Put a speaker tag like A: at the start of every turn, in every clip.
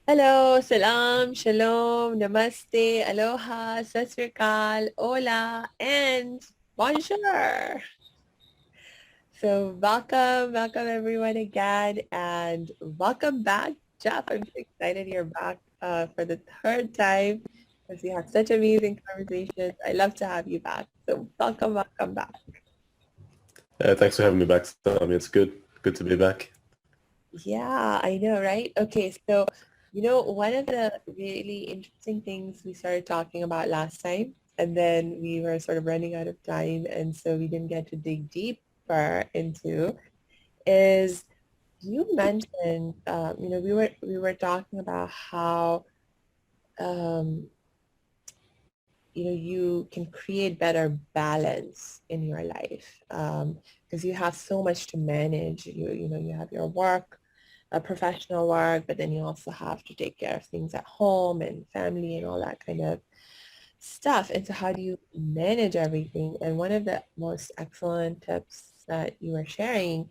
A: Hello, salam, shalom, namaste, aloha, sat sri akal, hola, and bonjour. So welcome everyone again, and welcome back, Jeff. I'm so excited you're back for the third time because we had such amazing conversations. I love to have you back. So welcome back.
B: Thanks for having me back, Sammy. It's good to be back.
A: Yeah, I know, right? Okay, so one of the really interesting things we started talking about last time, and then we were sort of running out of time, and so we didn't get to dig deeper into, is you mentioned, we were talking about how um, you can create better balance in your life because you have so much to manage. You have your work, professional work, but then you also have to take care of things at home and family and all that kind of stuff. And so how do you manage everything? And one of the most excellent tips that you were sharing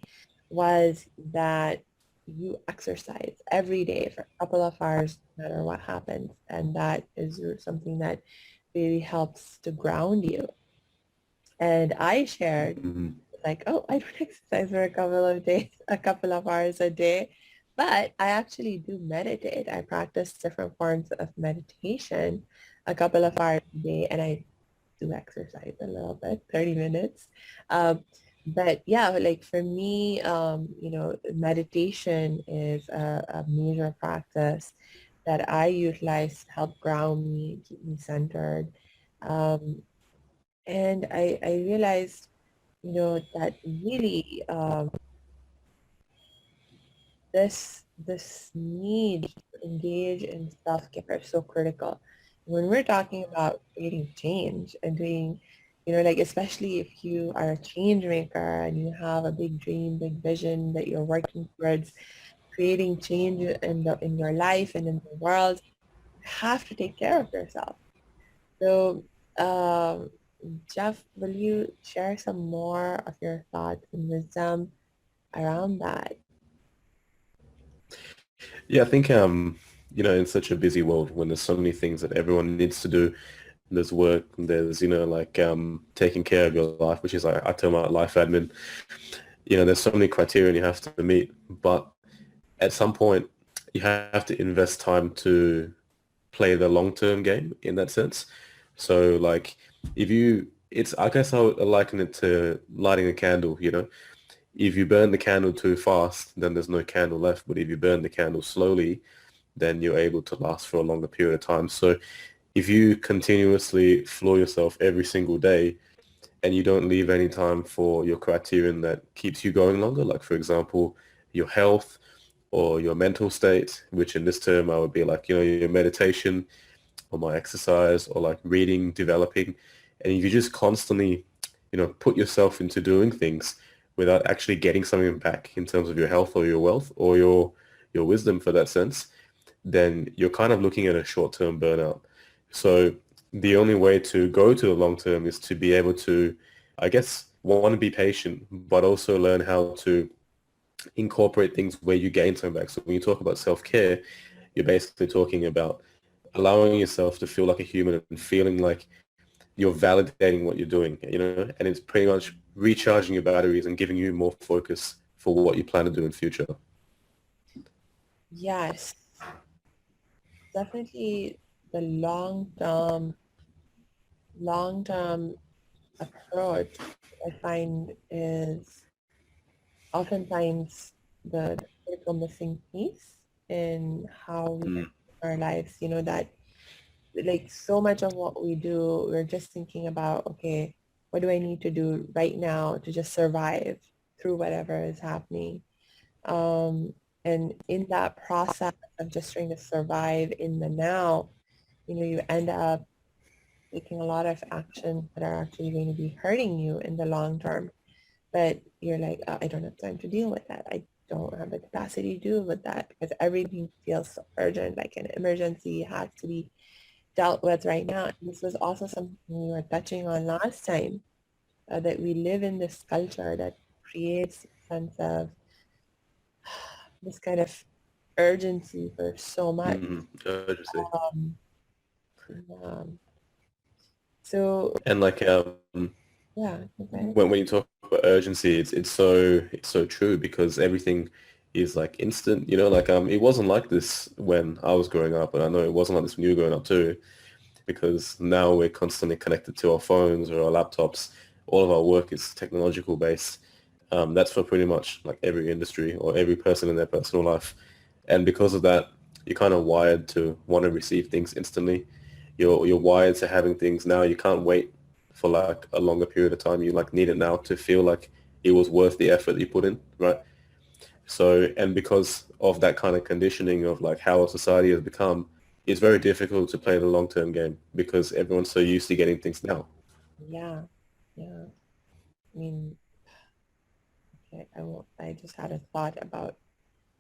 A: was that you exercise every day for a couple of hours, no matter what happens. And that is something that really helps to ground you. And I shared
B: Mhm.
A: like, oh, I don't exercise for a couple of days, a couple of hours a day, but I actually do meditate. I practice different forms of meditation a couple of hours a day, and I do exercise a little bit, 30 minutes. Um, but yeah, like for me, meditation is a major practice that I utilize to help ground me, keep me centered. Um, and I realized, that really this need to engage in self-care is so critical. When we're talking about creating change and doing, like especially if you are a change maker and you have a big dream, big vision that you're working towards creating change in your life and in the world, you have to take care of yourself. So, um, Jeff, will you share some more of your thoughts and wisdom around that?
B: Yeah, I think in such a busy world when there's so many things that everyone needs to do, there's work, there's like taking care of your life, which is I term out life admin. There's so many criteria you have to meet, but at some point you have to invest time to play the long-term game in that sense. So like if you, it's I guess I would liken it to lighting a candle. If you burn the candle too fast, then there's no candle left. But if you burn the candle slowly, then you're able to last for a longer period of time. So if you continuously floor yourself every single day and you don't leave any time for your criterion that keeps you going longer, like for example, your health or your mental state, which in this term I would be like, your meditation or my exercise or like reading, developing. And if you just constantly, put yourself into doing things without actually getting something back in terms of your health or your wealth or your wisdom for that sense, then you're kind of looking at a short-term burnout. So the only way to go to the long term is to be able to, I guess, want to be patient, but also learn how to incorporate things where you gain something back. So when you talk about self-care, you're basically talking about allowing yourself to feel like a human and feeling like you're validating what you're doing, and it's pretty much recharging your batteries and giving you more focus for what you plan to do in future.
A: Yes, definitely the long-term approach I find is oftentimes the critical missing piece in how we
B: Mm.
A: live our lives. That like so much of what we do, we're just thinking about, okay, what do I need to do right now to just survive through whatever is happening? Um, and in that process of just trying to survive in the now, you end up taking a lot of actions that are actually going to be hurting you in the long term. But you're like, "Oh, I don't have time to deal with that. I don't have the capacity to deal with that because everything feels so urgent, like an emergency has to be dealt with right now." And this was also something we were touching on last time, that we live in this culture that creates a sense of this kind of urgency for so much.
B: Urgency.
A: Um, um, so
B: And like
A: yeah, okay.
B: when you talk about urgency, it's so true because everything is like instant. Like it wasn't like this when I was growing up, and I know it wasn't like this when you were growing up too. Because now we're constantly connected to our phones or our laptops. All of our work is technological based. That's for pretty much like every industry or every person in their personal life. And because of that, you're kind of wired to want to receive things instantly. You're wired to having things now. You can't wait for like a longer period of time. You like need it now to feel like it was worth the effort that you put in, right? So, and because of that kind of conditioning of like how our society has become, it's very difficult to play the long-term game because everyone's so used to getting things now.
A: Yeah, yeah. I mean, okay, I just had a thought about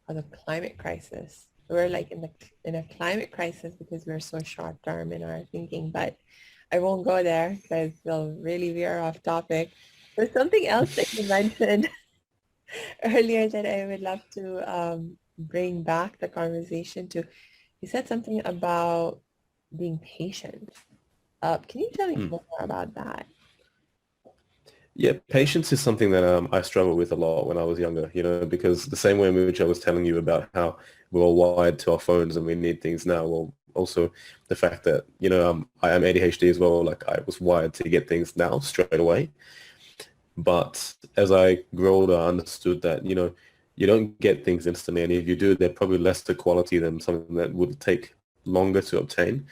A: how the climate crisis. We're like in a climate crisis because we're so short term in our thinking, but I won't go there because we'll really veer off topic. There's something else that you mentioned earlier that I would love to bring back the conversation to. You said something about being patient. Can you tell me
B: Hmm.
A: more about that?
B: Yeah, patience is something that I struggled with a lot when I was younger, because the same way in which I was telling you about how we're all wired to our phones and we need things now. Well, also the fact that, I am ADHD as well. Like I was wired to get things now straight away. But as I grew older, I understood that, you don't get things instantly. And if you do, they're probably less the quality than something that would take longer to obtain.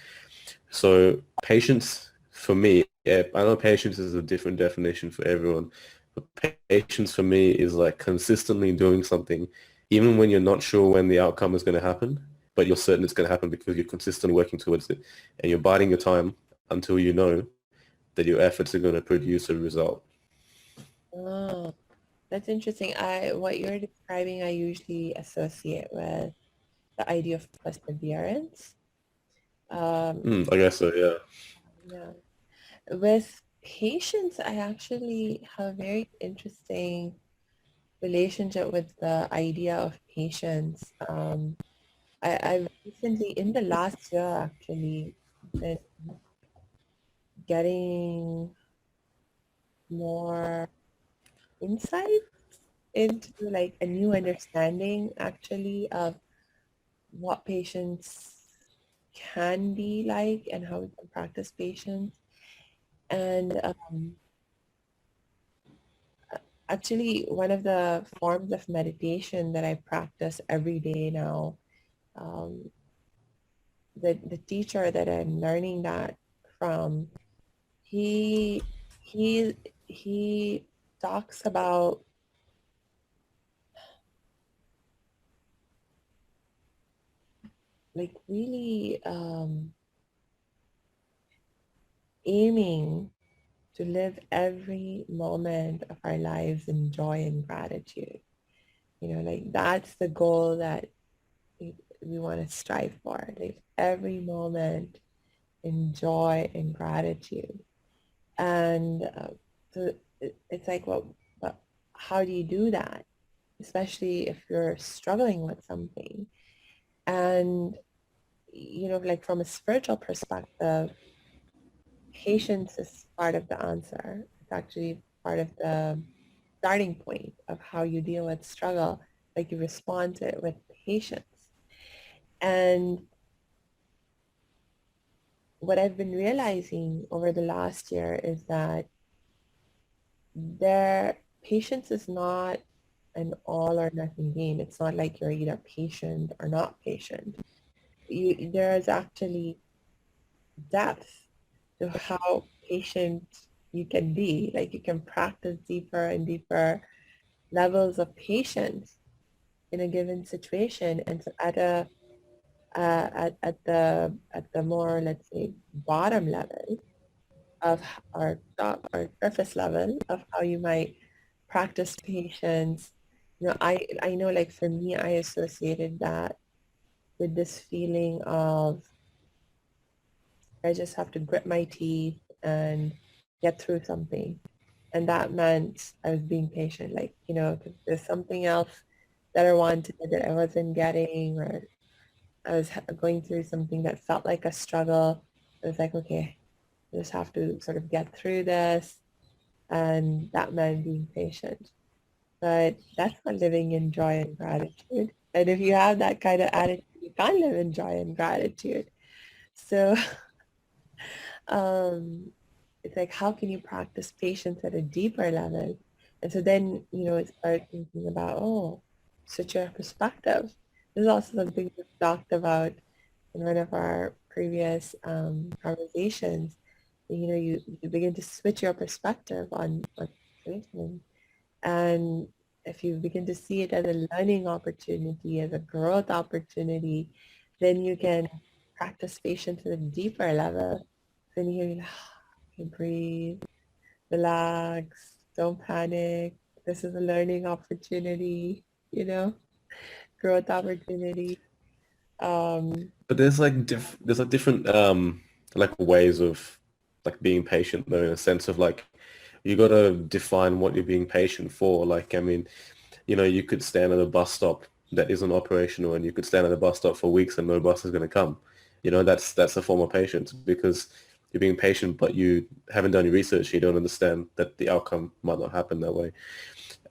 B: So patience for me, yeah, I know patience is a different definition for everyone, but patience for me is like consistently doing something, even when you're not sure when the outcome is going to happen, but you're certain it's going to happen because you're consistently working towards it and you're biding your time until you know that your efforts are going to produce a result.
A: Oh, that's interesting. What you're describing, I usually associate with the idea of perseverance. Um,
B: I guess so, yeah.
A: yeah. With patience, I actually have a very interesting relationship with the idea of patience. I've recently, in the last year, actually, been getting more insight into like a new understanding actually of what patience can be like and how we can practice patience. And actually, one of the forms of meditation that I practice every day now, um, the teacher that I'm learning that from, he he he talks about like really aiming to live every moment of our lives in joy and gratitude. Like that's the goal that we want to strive for. Like every moment in joy and gratitude. And so it's like, well, how do you do that? Especially if you're struggling with something. And, like from a spiritual perspective, patience is part of the answer. It's actually part of the starting point of how you deal with struggle. Like you respond to it with patience. And what I've been realizing over the last year is that their patience is not an all or nothing game. It's not like you're either patient or not patient. There is actually depth to how patient you can be. Like you can practice deeper and deeper levels of patience in a given situation. And so at the more, let's say, bottom level of our top or surface level of how you might practice patience, I know like for me, I associated that with this feeling of I just have to grit my teeth and get through something. And that meant I was being patient, like, 'cause there's something else that I wanted that I wasn't getting, or I was going through something that felt like a struggle. It was like, okay, I just have to sort of get through this. And that meant being patient. But that's not living in joy and gratitude. And if you have that kind of attitude, you can't live in joy and gratitude. So um, it's like, how can you practice patience at a deeper level? And so then, it start thinking about, oh, switch your perspective. This is also something we've talked about in one of our previous conversations. You begin to switch your perspective on situation. And if you begin to see it as a learning opportunity, as a growth opportunity, then you can practice patience at a deeper level. Then you breathe, relax, don't panic. This is a learning opportunity, growth opportunity. Um,
B: But there's like there's like different like ways of like being patient though, in a sense of like you got to define what you're being patient for. Like, I mean, you could stand at a bus stop that isn't operational, and you could stand at a bus stop for weeks and no bus is going to come. That's a form of patience, because you're being patient, but you haven't done your research. You don't understand that the outcome might not happen that way.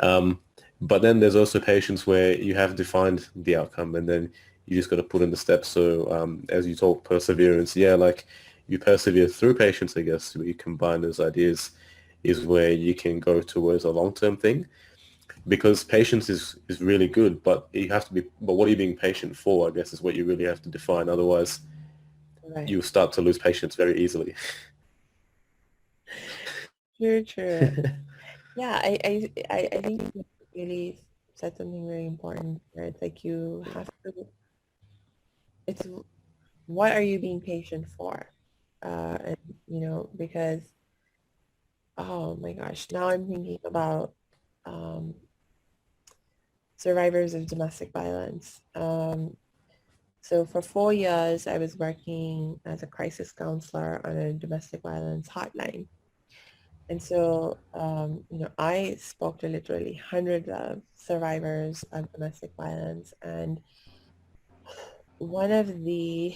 B: Um, but then there's also patience where you have defined the outcome, and then you just got to put in the steps. So as you talk perseverance, yeah, like you persevere through patience, I guess, where you combine those ideas is where you can go towards a long-term thing, because patience is really good, but you have to be, but what are you being patient for, I guess, is what you really have to define. Otherwise,
A: right.
B: you start to lose patience very easily.
A: True, true. Yeah, I think you really said something very important where it's like you have to, it's what are you being patient for? And because oh my gosh, now I'm thinking about um, survivors of domestic violence. So for 4 years, I was working as a crisis counselor on a domestic violence hotline. And so, I spoke to literally hundreds of survivors of domestic violence. And one of the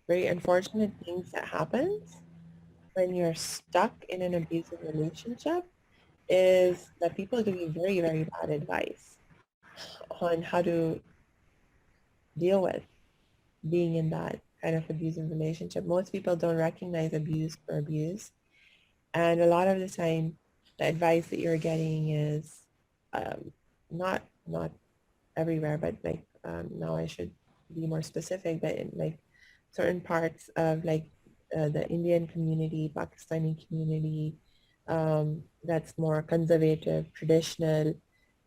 A: very unfortunate things that happens when you're stuck in an abusive relationship is that people give you very, very bad advice on how to deal with being in that kind of abusive relationship. Most people don't recognize abuse for abuse. And a lot of the time, the advice that you're getting is not everywhere, but like now I should be more specific, but in like certain parts of like the Indian community, Pakistani community, that's more conservative, traditional.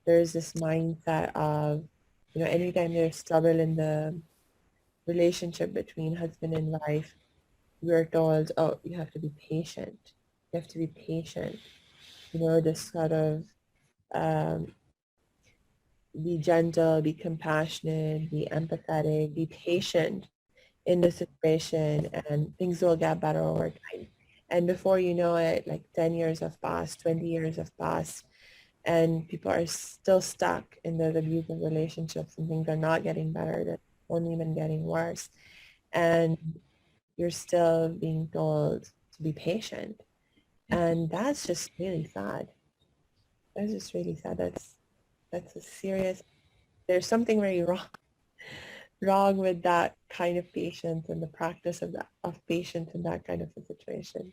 A: There's this mindset of, anytime there's trouble in the relationship between husband and wife, we're told, oh, you have to be patient. You have to be patient. This sort of um, be gentle, be compassionate, be empathetic, be patient in the situation, and things will get better over time. And before you know it, like 10 years have passed, 20 years have passed, and people are still stuck in those abusive relationships and things are not getting better. They're only been getting worse. And you're still being told to be patient. And that's just really sad. That's just really sad. That's a serious, there's something very wrong with that kind of patience and the practice of patience in that kind of a situation.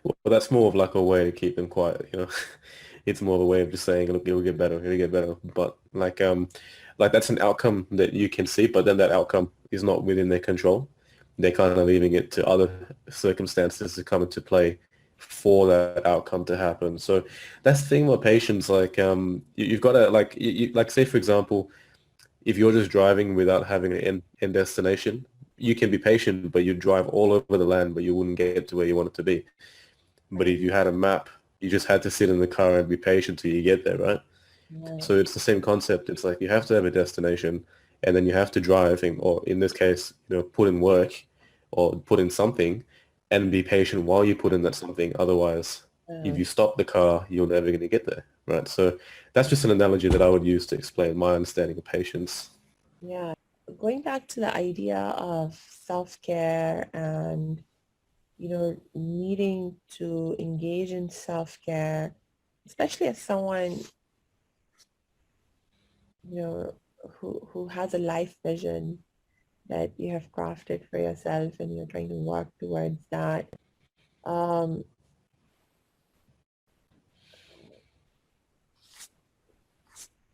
B: Well, that's more of like a way to keep them quiet. It's more of a way of just saying, look, it'll get better, it'll get better. But like that's an outcome that you can see, but then that outcome is not within their control. They're kind of leaving it to other circumstances to come into play for that outcome to happen. So that's the thing about patience. Like you've got to like say for example, if you're just driving without having an end destination, you can be patient, but you drive all over the land, but you wouldn't get to where you want it to be. But
A: Right.
B: if you had a map, you just had to sit in the car and be patient till you get there, right?
A: Right.
B: So it's the same concept. It's like you have to have a destination, and then you have to drive, or in this case, put in work or put in something and be patient while you put in that something. Otherwise, If
A: uh,
B: you stop the car, you're never going to get there, right? So that's just an analogy that I would use to explain my understanding of patience.
A: yeah. Going back to the idea of self-care and, needing to engage in self-care, especially as someone, you know, who has a life vision that you have crafted for yourself and you're trying to work towards that. Um,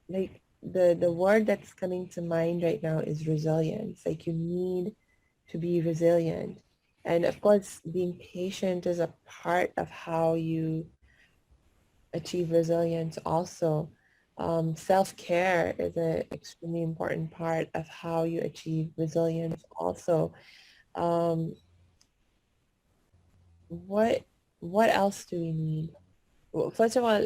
A: like the word that's coming to mind right now is resilience. Like you need to be resilient. And of course, being patient is a part of how you achieve resilience also. Self-care is an extremely important part of how you achieve resilience also. Um, what what else do we need? Well, first of all,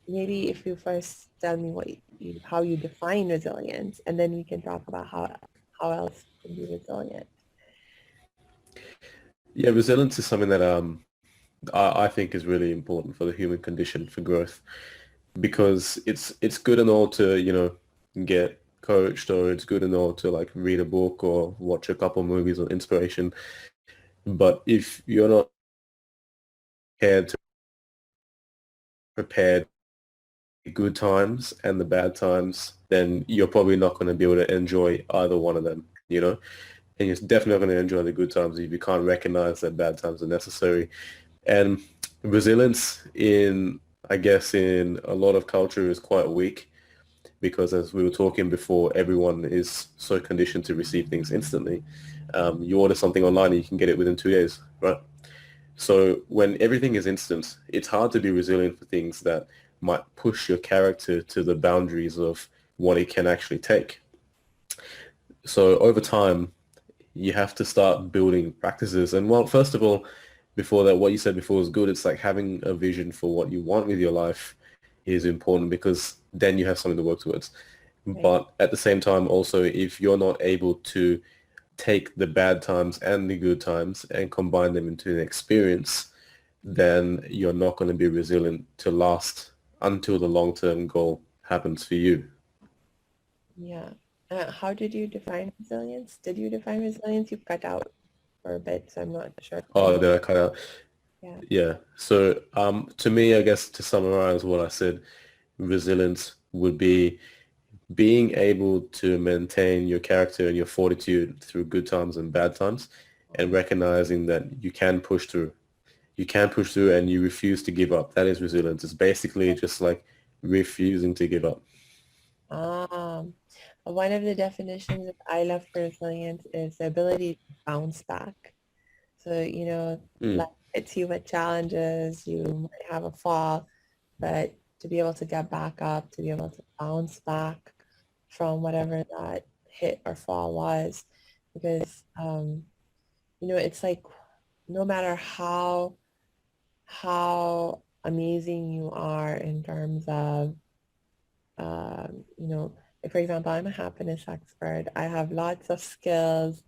A: maybe if you first tell me how you define resilience, and then we can talk about how else you can be resilient.
B: Yeah, resilience is something that I think is really important for the human condition for growth because it's good and all to, get coached or it's good and all to like read a book or watch a couple movies or inspiration. But if you're not prepared the good times and the bad times, then you're probably not going to be able to enjoy either one of them, And you're definitely not going to enjoy the good times if you can't recognize that bad times are necessary. And resilience I guess, in a lot of culture is quite weak because as we were talking before, everyone is so conditioned to receive things instantly. You order something online and you can get it within 2 days, right? So when everything is instant, it's hard to be resilient for things that might push your character to the boundaries of what it can actually take. So over time, you have to start building practices. And well, first of all, before that, what you said before was good. It's like having a vision for what you want with your life is important because then you have something to work towards.
A: Right.
B: But at the same time, also, if you're not able to take the bad times and the good times and combine them into an experience, then you're not going to be resilient to last until the long-term goal happens for you.
A: Yeah. How did you define resilience? Did you define resilience? You cut out for a bit, so I'm not sure if
B: Oh,
A: I,
B: did I cut out?
A: yeah.
B: Yeah. So to me, I guess to summarize what I said, resilience would be being able to maintain your character and your fortitude through good times and bad times and recognizing that you can push through. You can push through and you refuse to give up. That is resilience. It's basically just like refusing to give up.
A: Um, One of the definitions that I love for resilience is the ability to bounce back. So,
B: Mm.
A: life hits you with challenges, you might have a fall, but to be able to get back up, to be able to bounce back from whatever that hit or fall was, because, it's like no matter how amazing you are in terms of, like for example, I'm a happiness expert. I have lots of skills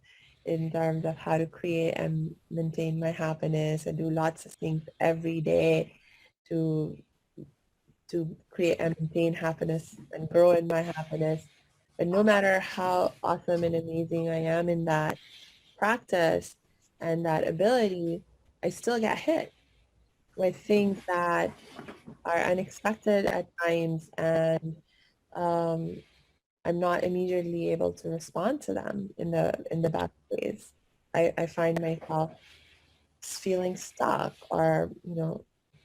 A: in terms of how to create and maintain my happiness. I do lots of things every day to create and maintain happiness and grow in my happiness. But no matter how awesome and amazing I am in that practice and that ability, I still get hit with things that are unexpected at times, and um, I'm not immediately able to respond to them in the best ways. I find myself feeling stuck, or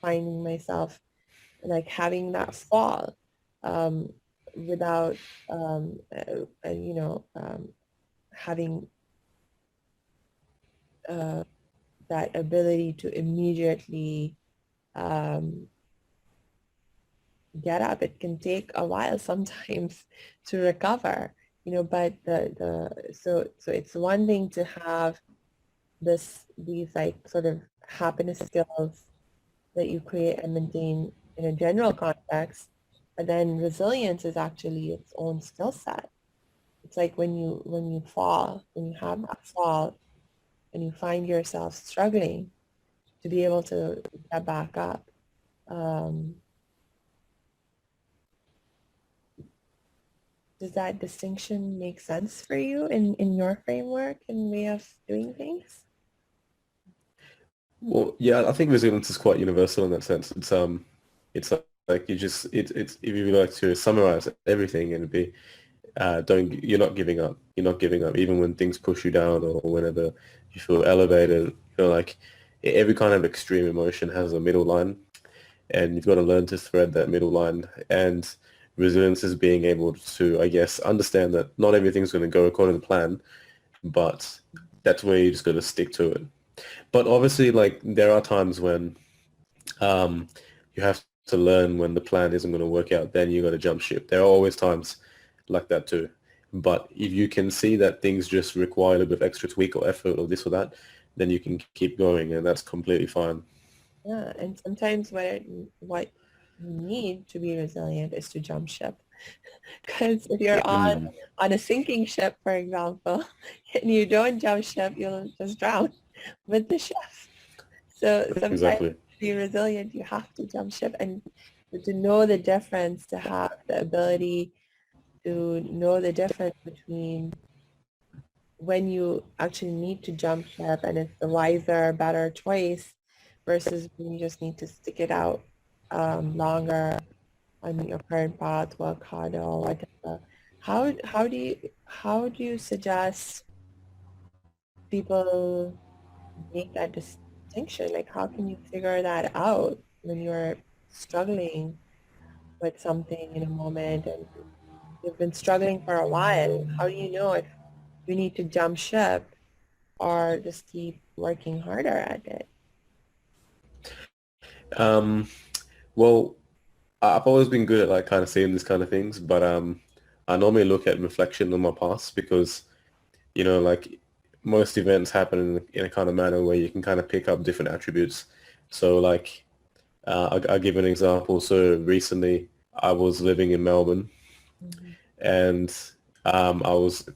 A: finding myself like having that fall, um, without having uh, that ability to immediately um, get up. It can take a while sometimes to recover, but so it's one thing to have these like sort of happiness skills that you create and maintain in a general context, but then resilience is actually its own skill set. It's like when you have that fall and you find yourself struggling, to be able to get back up. Um, does that distinction make sense for you in your framework and way of doing things?
B: Well, yeah, I think resilience is quite universal in that sense. It's like you just it's if you like to summarize everything and be don't you're not giving up. You're not giving up even when things push you down or whenever you feel elevated. Like every kind of extreme emotion has a middle line, and you've got to learn to thread that middle line. And resilience is being able to, I guess, understand that not everything's going to go according to plan, but that's where you just got to stick to it. But obviously, like there are times when um, you have to learn when the plan isn't going to work out. Then you got to jump ship. There are always times like that too. But if you can see that things just require a little bit of extra tweak or effort or this or that, then you can keep going, and that's completely fine.
A: Yeah, and sometimes what you need to be resilient is to jump ship. Because if you're
B: Yeah. Mm,
A: on a sinking ship, for example, and you don't jump ship, you'll just drown with the ship. So sometimes
B: exactly.
A: to be resilient, you have to jump ship and to know the difference, to have the ability to know the difference between when you actually need to jump ship and it's the wiser, better choice versus when you just need to stick it out longer on your current path, work harder or whatever. How do you suggest people make that distinction? Like how can you figure that out when you're struggling with something in a moment and you've been struggling for a while? How do you know if you need to jump ship or just keep working harder at it?
B: Um, well, I've always been good at like kind of seeing these kind of things, but I normally look at reflection on my past because like most events happen in a kind of manner where you can kind of pick up different attributes. So like I'll give an example. So recently I was living in Melbourne
A: Mhm.
B: and I was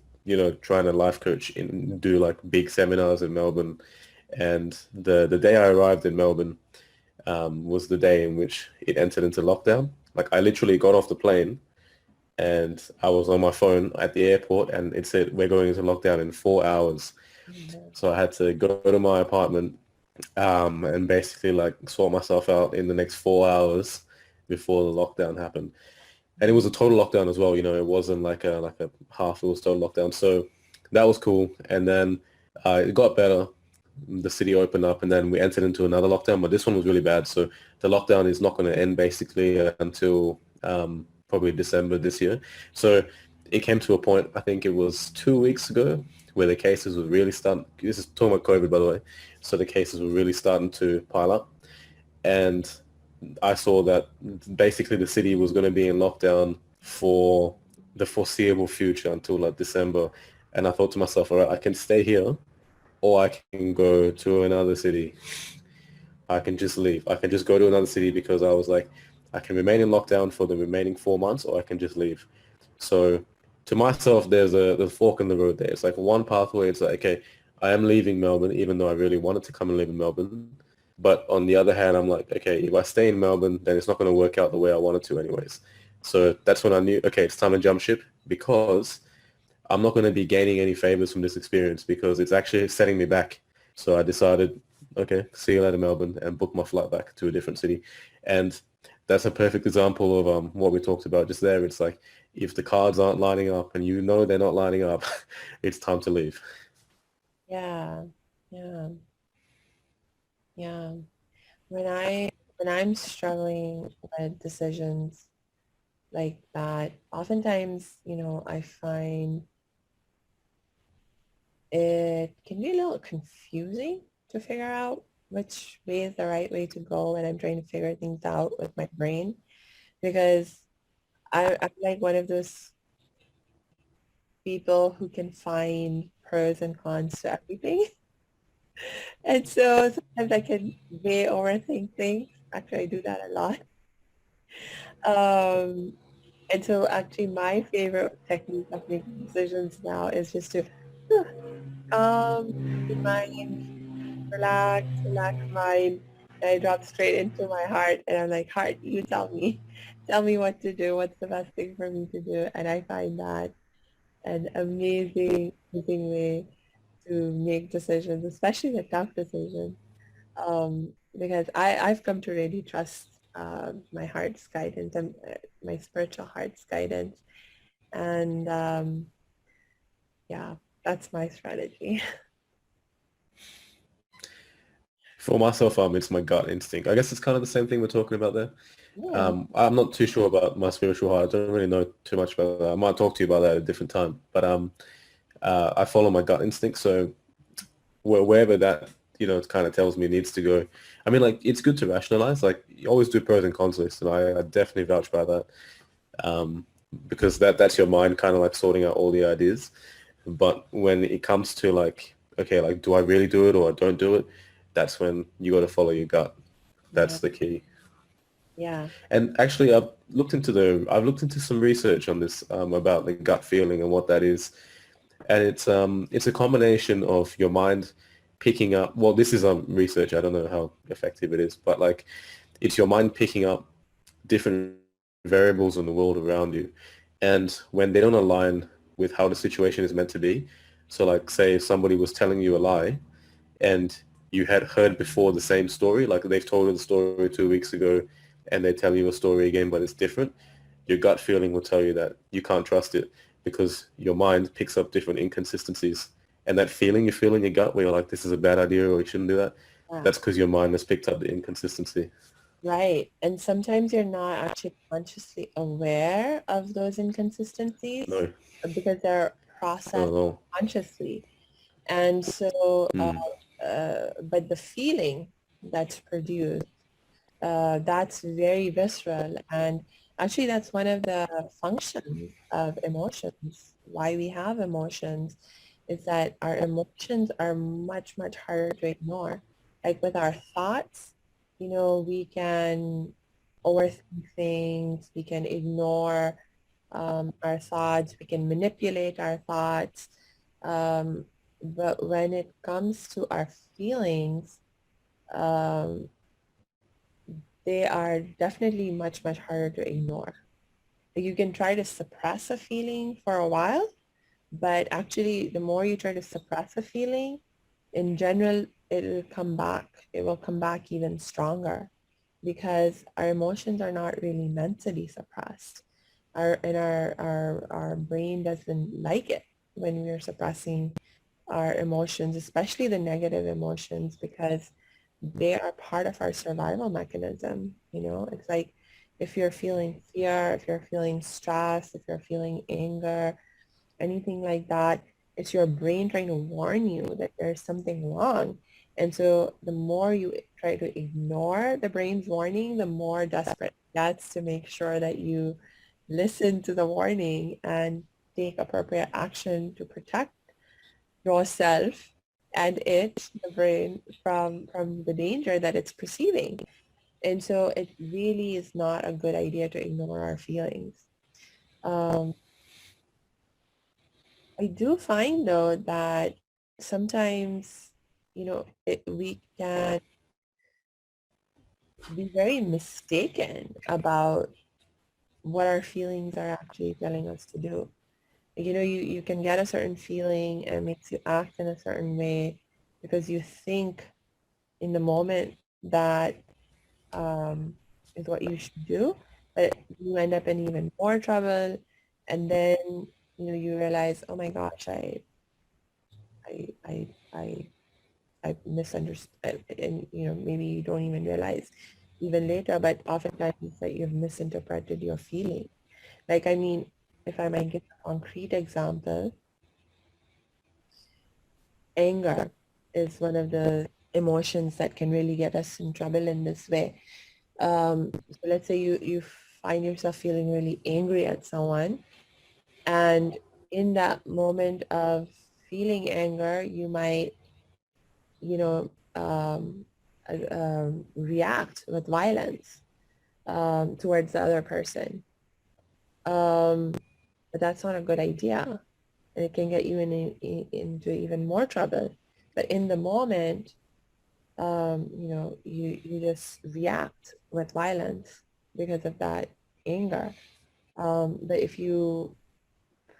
B: trying to life coach and do like big seminars in Melbourne. And the day I arrived in Melbourne was the day in which it entered into lockdown. Like I literally got off the plane and I was on my phone at the airport and it said we're going into lockdown in 4 hours.
A: Mhm.
B: So I had to go to my apartment and basically like sort myself out in the next 4 hours before the lockdown happened. And it was a total lockdown as well. It wasn't like a half. It was total lockdown. So that was cool. And then it got better. The city opened up, and then we entered into another lockdown. But this one was really bad. So the lockdown is not going to end basically until probably December this year. So it came to a point. I think it was 2 weeks ago where the cases were really starting. This is talking about COVID, by the way. So the cases were really starting to pile up, and I saw that basically the city was going to be in lockdown for the foreseeable future until like December. And I thought to myself, all right, I can stay here or I can go to another city. I can just leave. I can just go to another city because I was like, I can remain in lockdown for the remaining 4 months or I can just leave. So to myself, there's a fork in the road there. It's like one pathway. It's like, okay, I am leaving Melbourne, even though I really wanted to come and live in Melbourne. But on the other hand, I'm like, okay, if I stay in Melbourne, then it's not going to work out the way I wanted to anyways. So that's when I knew, okay, it's time to jump ship because I'm not going to be gaining any favors from this experience because it's actually setting me back. So I decided, okay, see you later, Melbourne, and book my flight back to a different city. And that's a perfect example of what we talked about just there. It's like if the cards aren't lining up and they're not lining up, it's time to leave.
A: Yeah, yeah, yeah. When I when I'm struggling with decisions like that, oftentimes, I find it can be a little confusing to figure out which way is the right way to go when I'm trying to figure things out with my brain because I'm like one of those people who can find pros and cons to everything. And so sometimes I can way overthink things. Actually, I do that a lot. Um, and so actually my favorite technique of making decisions now is just to calm the mind, relax mind. And I drop straight into my heart and I'm like, heart, you tell me. Tell me what to do. What's the best thing for me to do? And I find that an amazing way to make decisions, especially the tough decisions. Because I've come to really trust my heart's guidance and my spiritual heart's guidance. And yeah, that's my strategy.
B: For myself, it's my gut instinct. I guess it's kind of the same thing we're talking about there.
A: Yeah,
B: I'm not too sure about my spiritual heart. I don't really know too much about that. I might talk to you about that at a different time. But I follow my gut instinct. So wherever that, it kind of tells me needs to go. I mean, like, it's good to rationalize. Like, you always do pros and cons lists, and I definitely vouch by that. Um, because that's your mind kind of like sorting out all the ideas. But when it comes to like, okay, like, do I really do it or I don't do it? That's when you got to follow your gut.
A: yeah,
B: That's the key.
A: yeah,
B: And actually, I've looked into some research on this about the gut feeling and what that is. And it's a combination of your mind picking up. Well, this is research. I don't know how effective it is, but like, it's your mind picking up different variables in the world around you, and when they don't align with how the situation is meant to be. So, like, say somebody was telling you a lie, and you had heard before the same story, like they've told you the story 2 weeks ago, and they tell you a story again, but it's different. Your gut feeling will tell you that you can't trust it because your mind picks up different inconsistencies. And that feeling you feel in your gut where you're like, this is a bad idea or you shouldn't do that,
A: yeah.
B: that's because your mind has picked up the inconsistency.
A: Right. And sometimes you're not actually consciously aware of those inconsistencies
B: No,
A: because they're
B: not
A: processed
B: at all.
A: consciously. And so,
B: Mm.
A: but the feeling that's produced, that's very visceral. And actually, that's one of the functions of emotions. Why we have emotions is that our emotions are much harder to ignore. Like with our thoughts, we can overthink things, we can ignore our thoughts, we can manipulate our thoughts. Um, but when it comes to our feelings, um, they are definitely much harder to ignore. You can try to suppress a feeling for a while, but actually the more you try to suppress a feeling, in general, it'll come back. It will come back even stronger because our emotions are not really meant to be suppressed. Our brain doesn't like it when we're suppressing our emotions, especially the negative emotions, because they are part of our survival mechanism. It's like if you're feeling fear, if you're feeling stress, if you're feeling anger, anything like that, it's your brain trying to warn you that there's something wrong. And so the more you try to ignore the brain's warning, the more desperate it gets to make sure that you listen to the warning and take appropriate action to protect yourself and the brain, from the danger that it's perceiving. And so it really is not a good idea to ignore our feelings. Um, I do find though that sometimes, we can be very mistaken about what our feelings are actually telling us to do. You can get a certain feeling and it makes you act in a certain way because you think in the moment that um, is what you should do, but you end up in even more trouble. And then, you realize, oh my gosh, I, I, I, I misunderstood, and maybe you don't even realize even later, but oftentimes it's that you've misinterpreted your feeling. Like, I mean, if I might give a concrete example, anger is one of the emotions that can really get us in trouble in this way. So let's say you find yourself feeling really angry at someone, and in that moment of feeling anger, you might, you know, react with violence towards the other person. Um, but that's not a good idea, and it can get you into even more trouble. But in the moment, you just react with violence because of that anger. But if you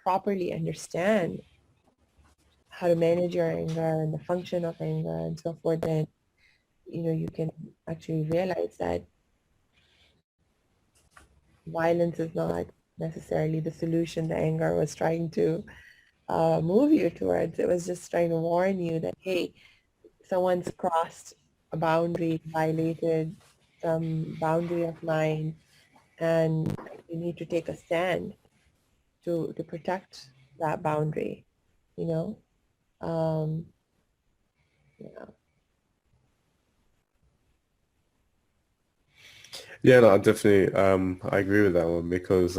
A: properly understand how to manage your anger and the function of anger and so forth, then you can actually realize that violence is not necessarily the solution the anger was trying to move you towards. It was just trying to warn you that, hey, someone's crossed a boundary, violated some boundary of mine, and you need to take a stand to protect that boundary, you know? Um, yeah.
B: Yeah, no, I definitely I agree with that one because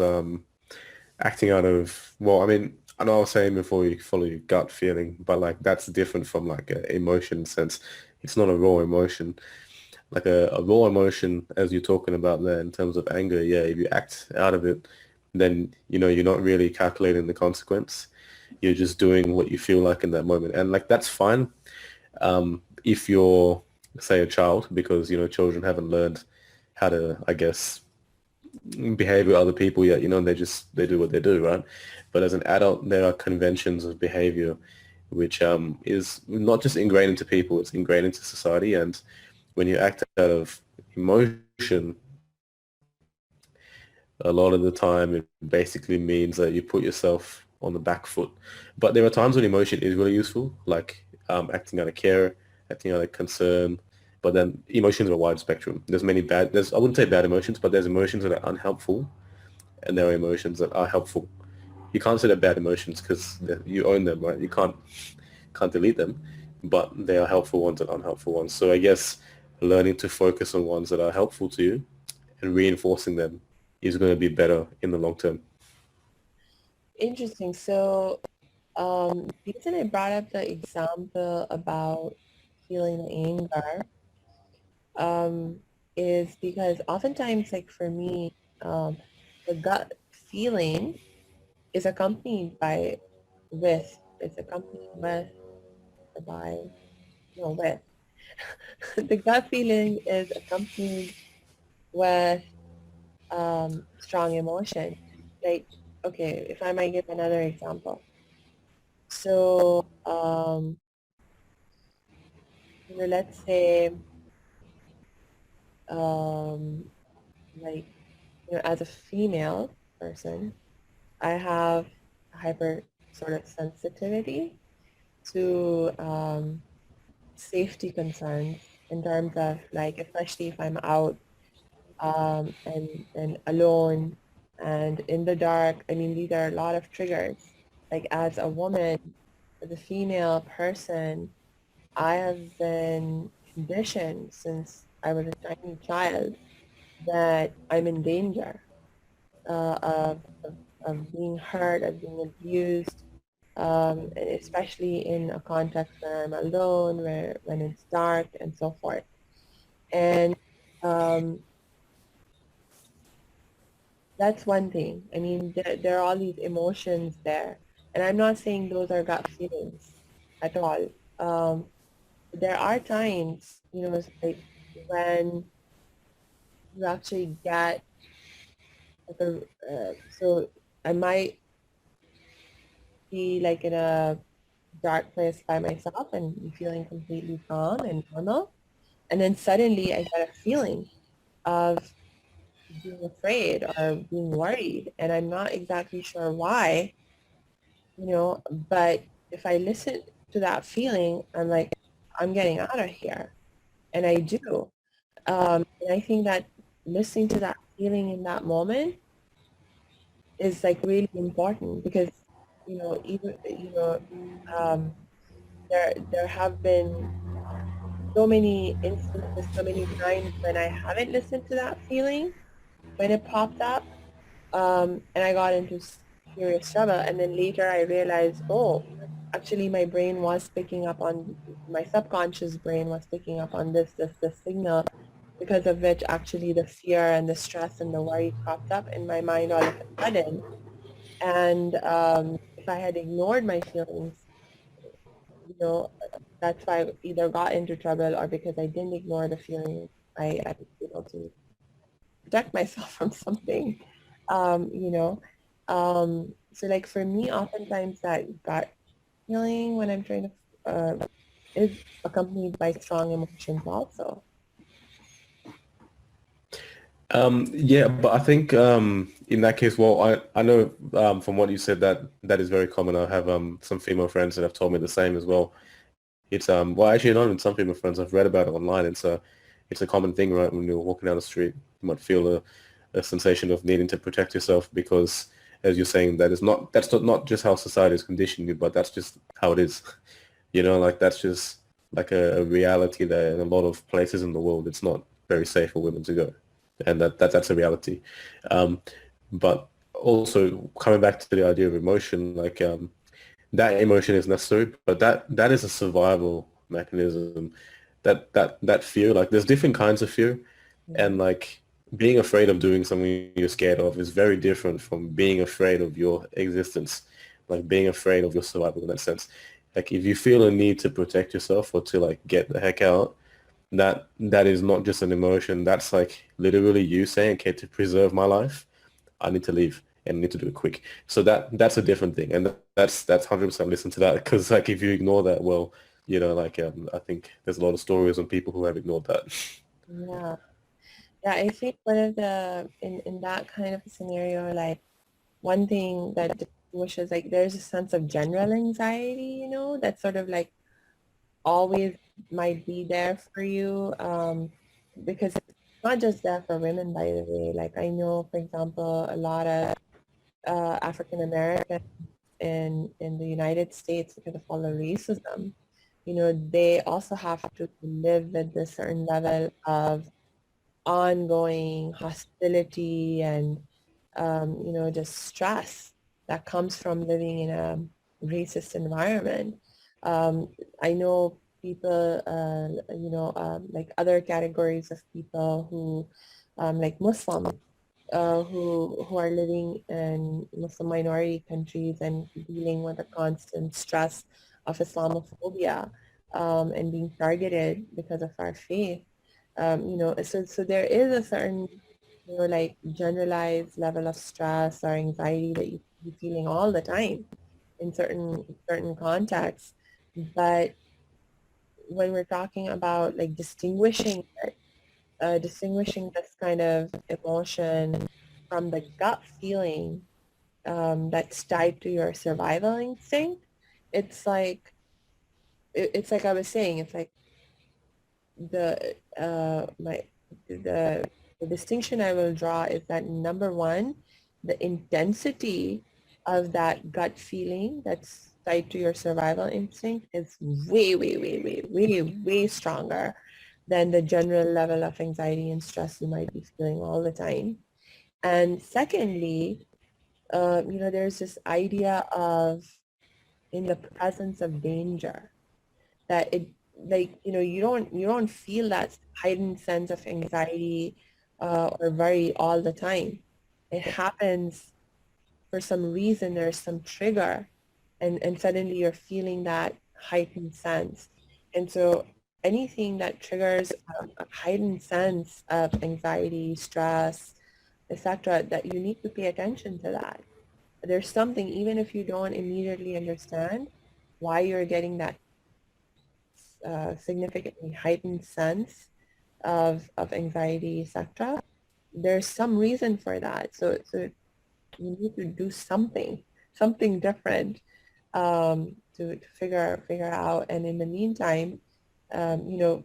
B: acting out of, well, I mean, I know I was saying before you follow your gut feeling, but like that's different from like a emotion sense. It's not a raw emotion. Like a raw emotion, as you're talking about there in terms of anger, yeah, if you act out of it, then you're not really calculating the consequence. You're just doing what you feel like in that moment. And like that's fine if you're, say, a child, because children haven't learned how to, I guess, behave with other people yet. They do what they do, right? But as an adult, there are conventions of behavior which is not just ingrained into people, it's ingrained into society. And when you act out of emotion, a lot of the time it basically means that you put yourself on the back foot. But there are times when emotion is really useful, like acting out of care, acting out of concern. But then emotions are a wide spectrum. There's, I wouldn't say bad emotions, but there's emotions that are unhelpful, and there are emotions that are helpful. You can't say they're bad emotions because you own them, right? You can't delete them, but they are helpful ones and unhelpful ones. So I guess learning to focus on ones that are helpful to you and reinforcing them is going to be better in the long term.
A: Interesting. So the reason I brought up the example about feeling anger um, is because oftentimes, like for me, the gut feeling is accompanied by with. It's accompanied with or by, no, with. The gut feeling is accompanied with strong emotion. Like, okay, if I might give another example. So, let's say, um, like, as a female person, I have hyper sort of sensitivity to safety concerns in terms of like, especially if I'm out and alone and in the dark. I mean, these are a lot of triggers. Like as a woman, as a female person, I have been conditioned since I was a tiny child that I'm in danger of being hurt, of being abused, and especially in a context where I'm alone, where when it's dark and so forth. And um, that's one thing. I mean, there are all these emotions there, and I'm not saying those are gut feelings at all. There are times, it's like when you actually get like so I might be like in a dark place by myself and be feeling completely calm and normal. And then suddenly I get a feeling of being afraid or being worried. And I'm not exactly sure why, but if I listen to that feeling, I'm like, I'm getting out of here. And I do. And I think that listening to that feeling in that moment is like really important because, even, um, there have been so many instances, so many times when I haven't listened to that feeling when it popped up, and I got into serious trouble. And then later I realized, oh, actually my brain was picking up on, my subconscious brain was picking up on this signal, because of which actually the fear and the stress and the worry popped up in my mind all of a sudden. And if I had ignored my feelings, you know, That's why I either got into trouble or because I didn't ignore the feeling. I was able to protect myself from something, you know. So like for me, oftentimes that gut feeling when I'm trying to is accompanied by strong emotions also.
B: Yeah, but I think in that case, well, I know from what you said that that is very common. I have some female friends that have told me the same as well. It's well, actually not even some female friends. I've read about it online. It's a common thing, right? When you're walking down the street, you might feel a sensation of needing to protect yourself because, as you're saying, that's not just how society has conditioned you, but that's just how it is. You know, like that's just like a reality that in a lot of places in the world, it's not very safe for women to go, and that's a reality. Um, but also coming back to the idea of emotion, like that emotion is necessary, but that is a survival mechanism. That fear, like there's different kinds of fear, and
A: Mhm.
B: like being afraid of doing something you're scared of is very different from being afraid of your existence, like being afraid of your survival in that sense. Like if you feel a need to protect yourself or to like get the heck out, that is not just an emotion. That's like literally you saying, okay, to preserve my life, I need to leave and need to do it quick. So that's a different thing, and that's 100% listen to that because like if you ignore that, well, you know, like I think there's a lot of stories on people who have ignored that.
A: Yeah. Yeah, I think one of the in that kind of a scenario, like one thing that distinguishes, like there's a sense of general anxiety, that's sort of like always might be there for you, because it's not just there for women, by the way. Like I know, for example, a lot of African Americans in the United States, because of all the racism, they also have to live with a certain level of ongoing hostility and just stress that comes from living in a racist environment. Um, I know people, like other categories of people who, like Muslims, who are living in Muslim minority countries and dealing with the constant stress of Islamophobia, and being targeted because of our faith. So there is a certain, like generalized level of stress or anxiety that you be feeling all the time in certain contexts. But when we're talking about like distinguishing this kind of emotion from the gut feeling, that's tied to your survival instinct, it's like it's like I was saying, it's like the my the the distinction I will draw is that number one, the intensity of that gut feeling that's tied to your survival instinct is way, way, way, way, way, way stronger than the general level of anxiety and stress you might be feeling all the time. And secondly, there's this idea of in the presence of danger that it like you don't feel that heightened sense of anxiety or worry all the time. It happens for some reason. There's some trigger, and suddenly you're feeling that heightened sense. And so anything that triggers a heightened sense of anxiety, stress, etc., that you need to pay attention to that. There's something, even if you don't immediately understand why you're getting that significantly heightened sense of anxiety, etc. There's some reason for that. So you need to do something different, to figure out. And in the meantime, um, you know,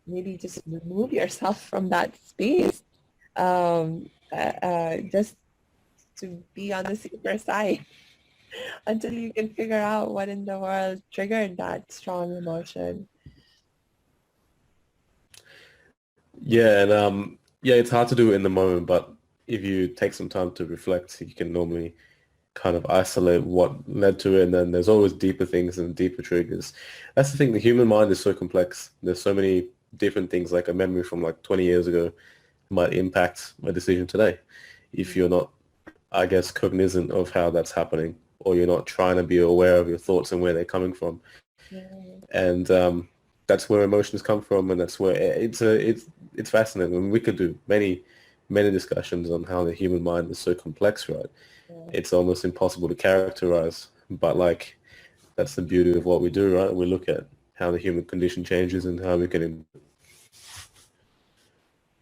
A: maybe just remove yourself from that space, just to be on the safer side until you can figure out what in the world triggered that strong emotion.
B: Yeah, and yeah, it's hard to do it in the moment, but if you take some time to reflect, you can normally kind of isolate what led to it, and then there's always deeper things and deeper triggers. That's the thing, the human mind is so complex. There's so many different things, like a memory from like 20 years ago might impact a decision today if you're not, I guess, cognizant of how that's happening, or you're not trying to be aware of your thoughts and where they're coming from.
A: Yeah.
B: And that's where emotions come from, and that's where it's fascinating. I mean, we could do many discussions on how the human mind is so complex, right?
A: Yeah.
B: It's almost impossible to characterize, but like that's the beauty of what we do, right? We look at how the human condition changes and how we can.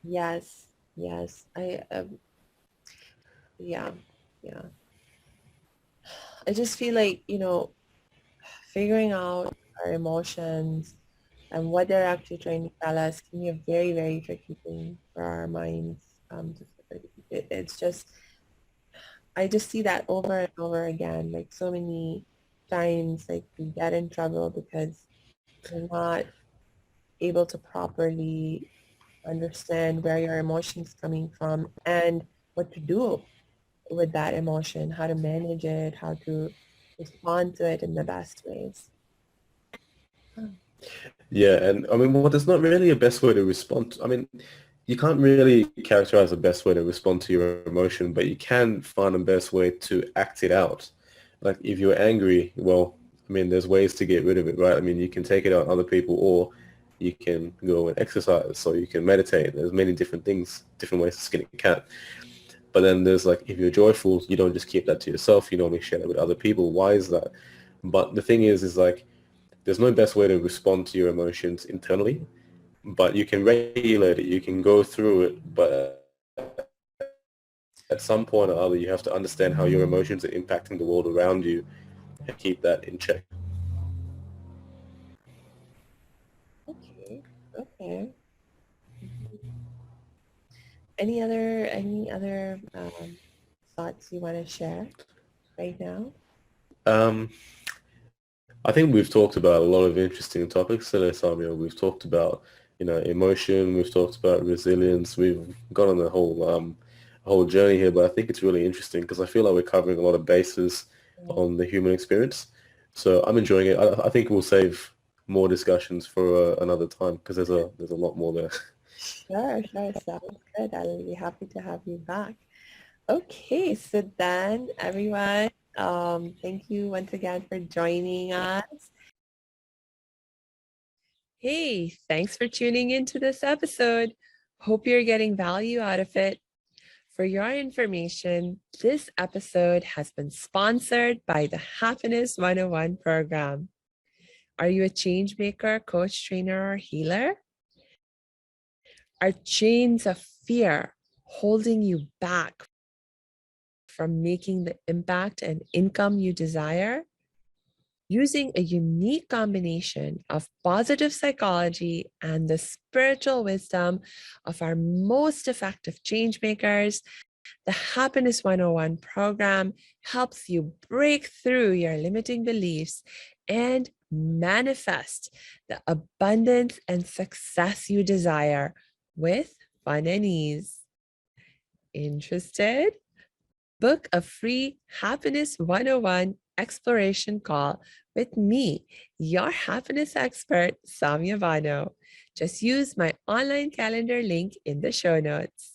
A: Yes. Yes. Yeah. Yeah. I just feel like, figuring out our emotions and what they're actually trying to tell us can be a very, very tricky thing for our minds. It's just, I just see that over and over again, like so many times, like we get in trouble because we're not able to properly understand where your emotion's coming from and what to do with that emotion, how to manage it, how to respond to it in the best ways. Oh,
B: Yeah, and I mean, well, there's not really a best way to respond. I mean, you can't really characterize the best way to respond to your emotion, but you can find the best way to act it out. Like if you're angry, well, I mean, there's ways to get rid of it, right? I mean, you can take it out on other people, or you can go and exercise, or you can meditate. There's many different things, different ways to skin a cat. But then there's like, if you're joyful, you don't just keep that to yourself. You normally share it with other people. Why is that? But the thing is like, there's no best way to respond to your emotions internally, but you can regulate it. You can go through it, but at some point or other, you have to understand how your emotions are impacting the world around you and keep that in check.
A: okay, okay. Mhm. Any other thoughts you want to share right now?
B: Um, I think we've talked about a lot of interesting topics today, Samia. We've talked about, emotion. We've talked about resilience. We've gone on a whole journey here, but I think it's really interesting because I feel like we're covering a lot of bases
A: Yeah.
B: on the human experience. So I'm enjoying it. I think we'll save more discussions for another time because there's a lot more there.
A: Sure, sure. Sounds good. I'll be happy to have you back. Okay, so then everyone, thank you once again for joining us. Hey, thanks for tuning into this episode. Hope you're getting value out of it. For your information, this episode has been sponsored by the Happiness 101 program. Are you a change maker, coach, trainer, or healer? Are chains of fear holding you back from making the impact and income you desire? Using a unique combination of positive psychology and the spiritual wisdom of our most effective change makers, the Happiness 101 program helps you break through your limiting beliefs and manifest the abundance and success you desire with fun and ease. Interested? Book a free Happiness 101 exploration call with me, your happiness expert, Samia Bano. Just use my online calendar link in the show notes.